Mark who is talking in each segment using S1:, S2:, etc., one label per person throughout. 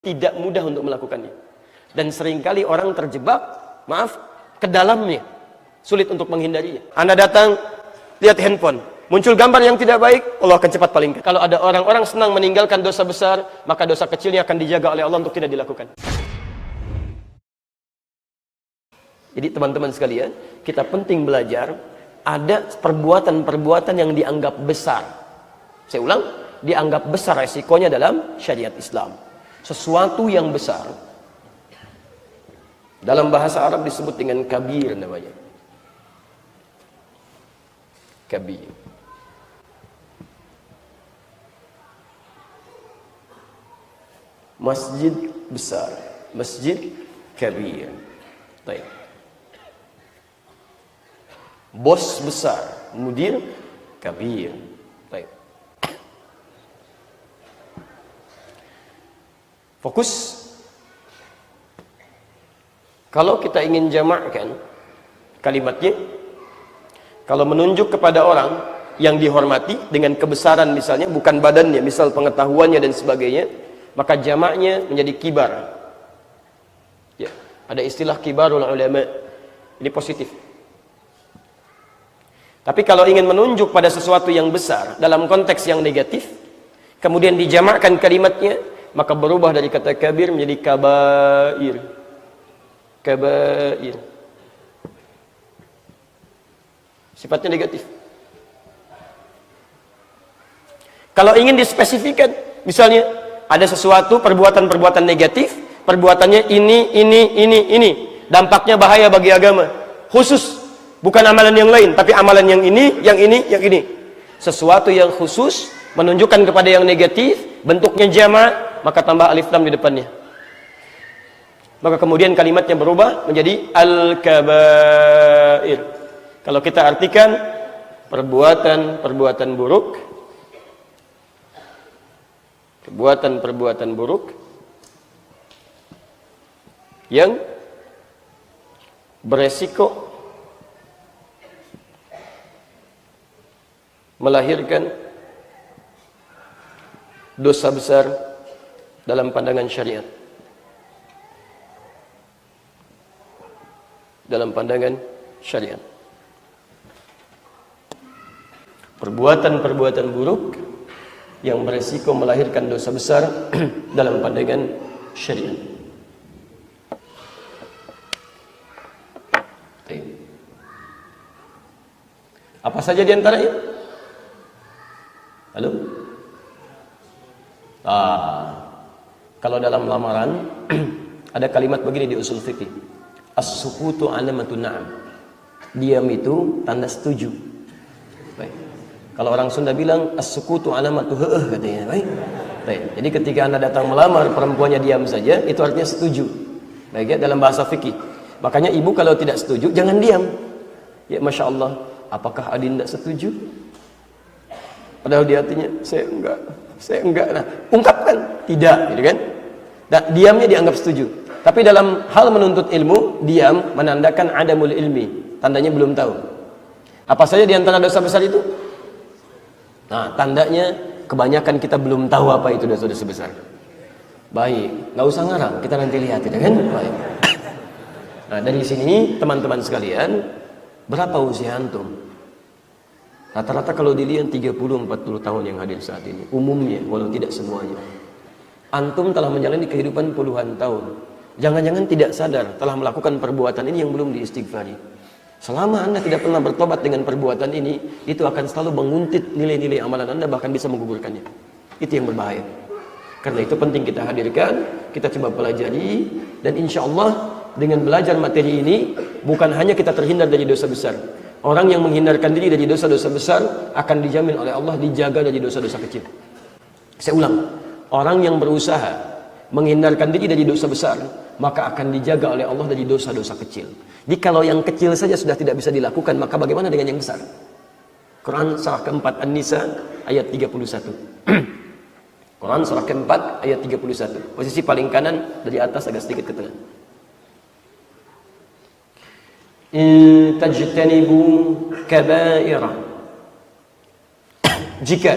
S1: tidak mudah untuk melakukannya. Dan seringkali orang terjebak, ke dalamnya. Sulit untuk menghindarinya. Anda datang, lihat handphone, muncul gambar yang tidak baik, Allah akan cepat palingkan. Kalau ada orang-orang senang meninggalkan dosa besar, maka dosa kecilnya akan dijaga oleh Allah untuk tidak dilakukan. Jadi teman-teman sekalian, kita penting belajar, ada perbuatan-perbuatan yang dianggap besar. Saya ulang, dianggap besar resikonya dalam syariat Islam. Sesuatu yang besar, dalam bahasa Arab disebut dengan kabir namanya. Kabir. Masjid besar, masjid kabir. Baik. Bos besar, mudir kabir. Baik. Fokus. Kalau kita ingin jamakkan kalimatnya, kalau menunjuk kepada orang yang dihormati dengan kebesaran misalnya, bukan badannya, misal pengetahuannya dan sebagainya, maka jamaknya menjadi kibar. Ya, ada istilah kibarul ulama. Ini positif. Tapi kalau ingin menunjuk pada sesuatu yang besar dalam konteks yang negatif, kemudian dijamakkan kalimatnya, maka berubah dari kata kabir menjadi kabair. Kabair. Sifatnya negatif. Kalau ingin dispesifikan, misalnya ada sesuatu perbuatan-perbuatan negatif, perbuatannya ini, dampaknya bahaya bagi agama. Khusus, bukan amalan yang lain, tapi amalan yang ini, yang ini. Sesuatu yang khusus menunjukkan kepada yang negatif, bentuknya jamak, maka tambah alif lam di depannya. Maka kemudian kalimatnya berubah menjadi al-kabair. Kalau kita artikan perbuatan-perbuatan buruk, perbuatan-perbuatan buruk yang beresiko melahirkan dosa besar dalam pandangan syariat. Dalam pandangan syariat. Perbuatan-perbuatan buruk yang beresiko melahirkan dosa besar dalam pandangan syariat. Apa saja di antaranya? Halo? Kalau dalam lamaran ada kalimat begini di usul fikih. As-sukutu alamatun na'am. Diam itu tanda setuju. Baik. Kalau orang Sunda bilang as-sukutu alamatu heeh katanya. Baik. Baik. Jadi ketika Anda datang melamar, perempuannya diam saja, itu artinya setuju. Baik ya, dalam bahasa fikih. Makanya ibu kalau tidak setuju jangan diam. Ya Masya Allah, apakah Adinda setuju? Padahal di hatinya saya enggak. Nah, ungkapkan tidak, gitu kan? Dan diamnya dianggap setuju. Tapi dalam hal menuntut ilmu, diam menandakan adamul ilmi, tandanya belum tahu. Apa saja di antara dosa besar itu? Nah, tandanya kebanyakan kita belum tahu apa itu dosa-dosa besar. Baik, nggak usah ngarang, kita nanti lihat, tidak kan? Baik. Nah, dari sini teman-teman sekalian, berapa usia antum? Rata-rata kalau dilihat 30-40 tahun yang hadir saat ini, umumnya, walau tidak semuanya. Antum telah menjalani kehidupan puluhan tahun. Jangan-jangan tidak sadar telah melakukan perbuatan ini yang belum diistighfari. Selama Anda tidak pernah bertobat dengan perbuatan ini, itu akan selalu menguntit nilai-nilai amalan Anda, bahkan bisa menggugurkannya. Itu yang berbahaya. Karena itu penting kita hadirkan, kita coba pelajari, dan insya Allah dengan belajar materi ini, bukan hanya kita terhindar dari dosa besar. Orang yang menghindarkan diri dari dosa-dosa besar akan dijamin oleh Allah dijaga dari dosa-dosa kecil. Saya ulang, orang yang berusaha menghindarkan diri dari dosa besar, maka akan dijaga oleh Allah dari dosa-dosa kecil. Jadi kalau yang kecil saja sudah tidak bisa dilakukan, maka bagaimana dengan yang besar? Quran surah keempat An-Nisa ayat 31. Quran surah keempat ayat 31. Posisi paling kanan dari atas agak sedikit ke tengah. In tajtanibu kabaira. Jika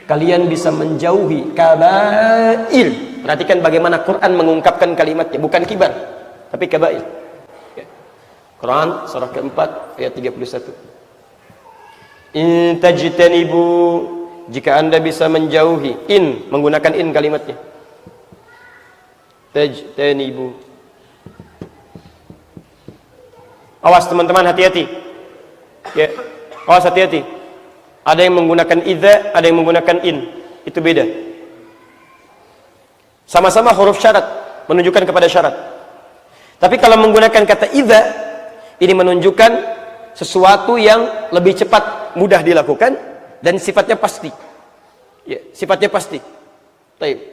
S1: kalian bisa menjauhi kabair, Perhatikan bagaimana Quran mengungkapkan kalimatnya, bukan kibar, tapi kabair. Ya. Quran surah keempat ayat 31. In tajtanibu, jika Anda bisa menjauhi, in menggunakan in kalimatnya. Tajtanibu. Awas teman-teman, hati-hati. Ya, awas hati-hati. Ada yang menggunakan idza, ada yang menggunakan in. Itu beda. Sama-sama huruf syarat, menunjukkan kepada syarat. Tapi kalau menggunakan kata idza, ini menunjukkan sesuatu yang lebih cepat, mudah dilakukan dan sifatnya pasti. Ya, sifatnya pasti. Baik.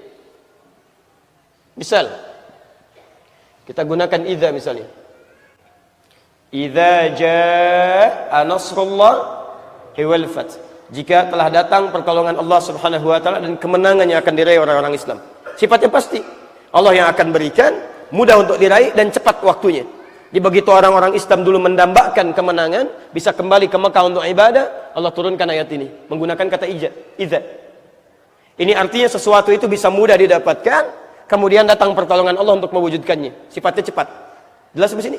S1: Misal, kita gunakan idza misalnya. Idza jaa nasrullah wal fath. Jika telah datang pertolongan Allah Subhanahu wa taala dan kemenangan yang akan diraih orang-orang Islam. Sifatnya pasti. Allah yang akan berikan, mudah untuk diraih dan cepat waktunya. Di begitu orang-orang Islam dulu mendambakan kemenangan, bisa kembali ke Mekah untuk ibadah, Allah turunkan ayat ini menggunakan kata idza. Ini artinya sesuatu itu bisa mudah didapatkan, kemudian datang pertolongan Allah untuk mewujudkannya. Sifatnya cepat. Jelas di sini?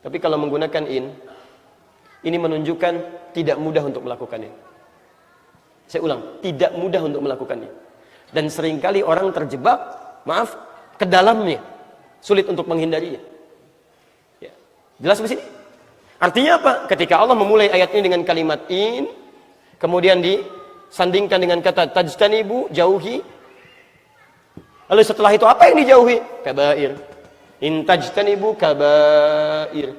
S1: Tapi kalau menggunakan ini menunjukkan tidak mudah untuk melakukannya. Saya ulang, tidak mudah untuk melakukannya. Dan seringkali orang terjebak, ke dalamnya, sulit untuk menghindarinya. Ya. Jelas di sini? Artinya apa? Ketika Allah memulai ayat ini dengan kalimat in, kemudian disandingkan dengan kata tajtanibu, jauhi. Lalu setelah itu apa yang dijauhi? Kabair. In tajtanibu kabair.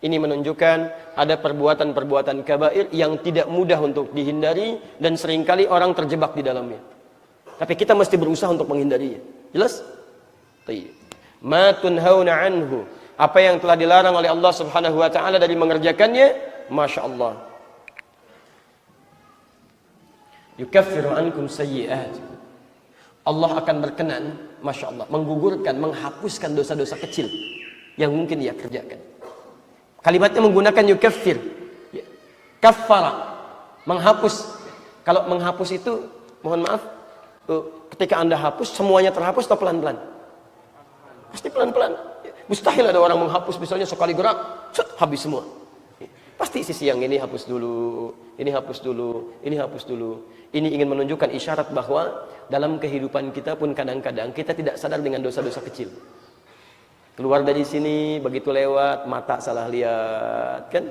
S1: Ini menunjukkan ada perbuatan-perbuatan kabair yang tidak mudah untuk dihindari dan seringkali orang terjebak di dalamnya. Tapi kita mesti berusaha untuk menghindarinya. Jelas? Baik. Ma tunhauna anhu. Apa yang telah dilarang oleh Allah Subhanahu wa taala dari mengerjakannya, Masya Allah. Yukaffiru ankum sayyi'at. Allah akan berkenan, Masya Allah, menggugurkan, menghapuskan dosa-dosa kecil yang mungkin dia kerjakan. Kalimatnya menggunakan yukaffir, kaffara, menghapus. Kalau menghapus itu, mohon maaf, ketika Anda hapus, semuanya terhapus atau pelan-pelan? Pasti pelan-pelan. Mustahil ada orang menghapus, misalnya sekali gerak, habis semua. Pasti sisi yang ini hapus dulu, ini hapus dulu, ini hapus dulu. Ini ingin menunjukkan isyarat bahwa dalam kehidupan kita pun kadang-kadang kita tidak sadar dengan dosa-dosa kecil. Keluar dari sini, begitu lewat, mata salah lihat, kan?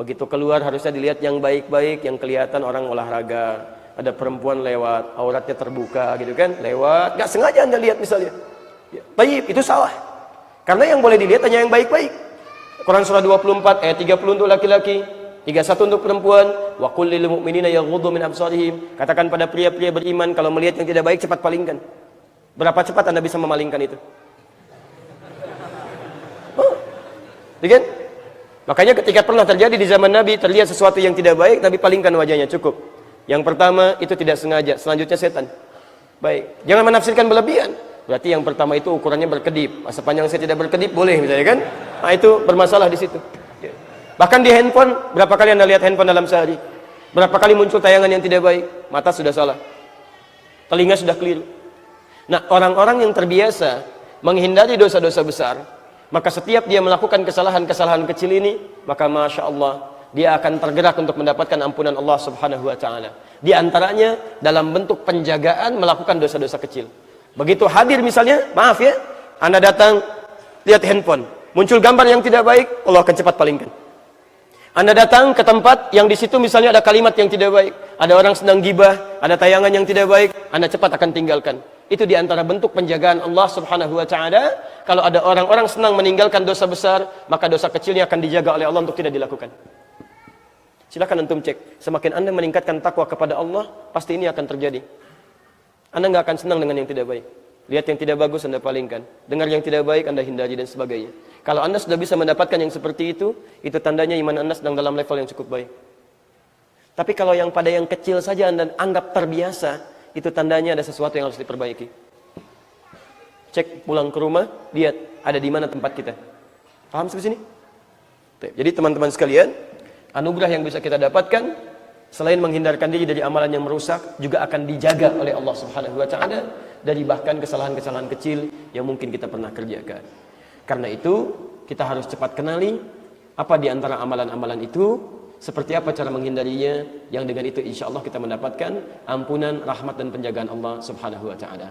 S1: Begitu keluar harusnya dilihat yang baik-baik, yang kelihatan orang olahraga. Ada perempuan lewat, auratnya terbuka gitu kan, lewat, nggak sengaja Anda lihat misalnya. Ya, baik, itu salah. Karena yang boleh dilihat hanya yang baik-baik. Quran surah 24 ayat 30 untuk laki-laki, 31 untuk perempuan. Wa qul lil mu'minina yaghuddu min absarihim. Katakan pada pria-pria beriman kalau melihat yang tidak baik cepat palingkan. Berapa cepat Anda bisa memalingkan itu? Kan? Makanya ketika pernah terjadi di zaman Nabi terlihat sesuatu yang tidak baik, Nabi palingkan wajahnya, cukup. Yang pertama itu tidak sengaja, selanjutnya setan. Baik, jangan menafsirkan berlebihan. Berarti yang pertama itu ukurannya berkedip. Masa panjang saya tidak berkedip boleh misalnya kan? Nah itu bermasalah di situ. Bahkan di handphone, berapa kali Anda lihat handphone dalam sehari? Berapa kali muncul tayangan yang tidak baik? Mata sudah salah, telinga sudah keliru. Nah orang-orang yang terbiasa menghindari dosa-dosa besar, maka setiap dia melakukan kesalahan-kesalahan kecil ini, maka Masya Allah, dia akan tergerak untuk mendapatkan ampunan Allah Subhanahu wa ta'ala. Di antaranya dalam bentuk penjagaan melakukan dosa-dosa kecil. Begitu hadir misalnya, maaf ya, Anda datang, lihat handphone, muncul gambar yang tidak baik, Allah akan cepat palingkan. Anda datang ke tempat yang di situ misalnya ada kalimat yang tidak baik, ada orang sedang gibah, ada tayangan yang tidak baik, Anda cepat akan tinggalkan. Itu di antara bentuk penjagaan Allah Subhanahu wa ta'ala. Kalau ada orang-orang senang meninggalkan dosa besar, maka dosa kecilnya akan dijaga oleh Allah untuk tidak dilakukan. Silakan antum cek. Semakin Anda meningkatkan takwa kepada Allah, pasti ini akan terjadi. Anda nggak akan senang dengan yang tidak baik. Lihat yang tidak bagus Anda palingkan, dengar yang tidak baik Anda hindari dan sebagainya. Kalau Anda sudah bisa mendapatkan yang seperti itu tandanya iman Anda sedang dalam level yang cukup baik. Tapi kalau yang pada yang kecil saja Anda anggap terbiasa, itu tandanya ada sesuatu yang harus diperbaiki. Cek pulang ke rumah, lihat ada di mana tempat kita. Paham sampai sini? Jadi teman-teman sekalian, anugerah yang bisa kita dapatkan selain menghindarkan diri dari amalan yang merusak, juga akan dijaga oleh Allah Subhanahu wa ta'ala dari bahkan kesalahan-kesalahan kecil yang mungkin kita pernah kerjakan. Karena itu, kita harus cepat kenali apa di antara amalan-amalan itu, seperti apa cara menghindarinya, yang dengan itu insya Allah kita mendapatkan ampunan, rahmat dan penjagaan Allah Subhanahu wa taala.